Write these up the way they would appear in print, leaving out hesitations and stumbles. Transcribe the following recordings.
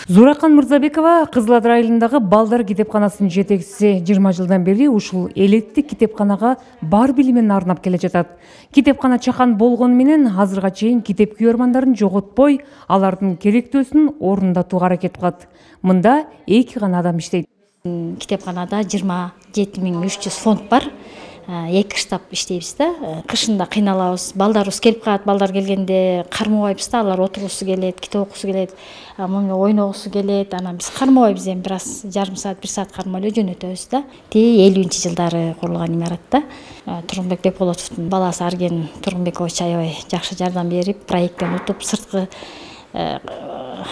Зуракан Мырзабекова Кызылат районундагы балдар китепканасынын жетекчиси 20 жылдан бери ушул элеттик китепканага бар билимин арнап келе жатат. Китепкана чакан болгону менен азырга чейин китеп күйөрмандарын жоготпой, алардын керектөөсүн орундатууга аракет кылат. Мында 2 гана адам иштейт. Китепканада 27.300 фонд бар. 2 штаб иштейбиз да. Кышында кыйналабыз. Балдарыбыз келип калат. Балдар келгенде кармабайбыз да. Алар отургусу келет, китеп окусу келет, муну ойногусу келет. Анан биз кармабайбыз, эми бир аз жарым саат, 1 саат кармалып жөнөтөбүз да. 50-жылдары курулган имаратта. Тургунбек Бекболотовдун баласы Арген Тургунбекович аябай жакшы жардам берип, проекттен утуп, сырткы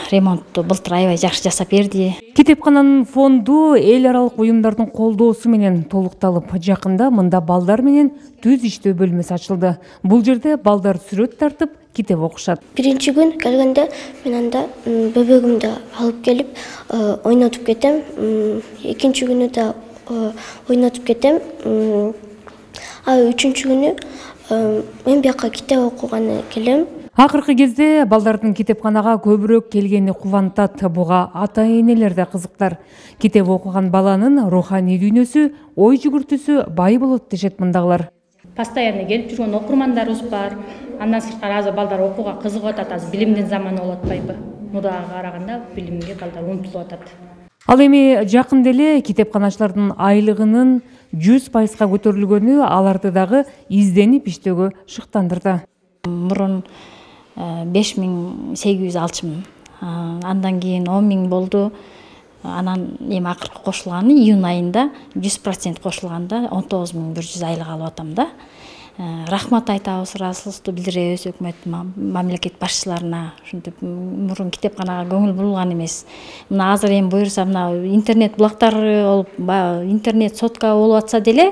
ремонтту былтыр аябай жакшы жасап берди. Китепкананын фонду эл аралык уюмдардын колдоосу менен толукталып, жакында мында балдар менен түз иштөө бөлмөсү ачылды. Бул жерде балдар сүрөт тартып, китеп окушат. Биринчи күн келгенде мен анда бөбөгүмдү алып келип ойнотуп кетем. Экинчи күнү да ойнотуп кетем. Үчүнчү күнү мен бияка китеп окуганы келем. Акыркы кезде балдардын китепканага көбүрөөк келгени кубантат. Буга ата-энелер да кызыктар. Китеп окуган баланын руханий дүйнөсү, ой жүгүртүүсү бай болот дешет мындагылар. Постоянно келип жүргөн окурмандарыбыз бар. Андан сырткары азыр балдар окууга кызыгып атат. Азыр билимдин заманы болуп атпайбы? Мудага караганда билимге балдар умтулуп атат. Ал эми жакында эле китепканачылардын айлыгынын 100% көтөрүлгөнү аларды дагы изденип иштөөгө шыктандырды. Мурун 5800 алчымын. Андан кийин 10.000 болду. Анан эми акыркы кошулганы июнь айында 100% кошулганда 19.100 айлык алып атам да. Рахмат айтабыз, ыраазычылыкту билдиребиз өкмөт, мамлекет башчыларына. Ушинтип мурун китепканага көңүл бурулган эмес. Мына азыр эми буюрса мына интернет булактары болуп, интернет сотка болуп атса деле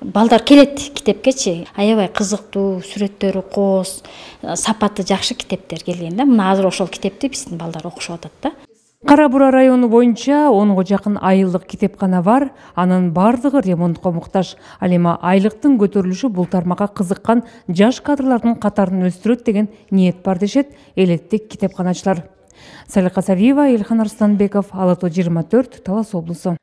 балдар келет китепкечи. Аябай кызыктуу, сүрөттөрү кооз, сапаты жакшы китептер келген да. Мына азыр ошол китепти биздин балдар окушуп атат да. Кара Бура району боюнча 10 жакын айылдык китепкана бар, анын бардыгы ремонтко муктаж. Ал эми айлыктын көтөрүлүшү бул тармакка кызыккан жаш кадрлардын катарын өстүрөт деген ниет бар дешет элеттик китепканачылар. Салика Савиева, Илхан Арстанбеков, Ала Тоо 24, Талас облусу.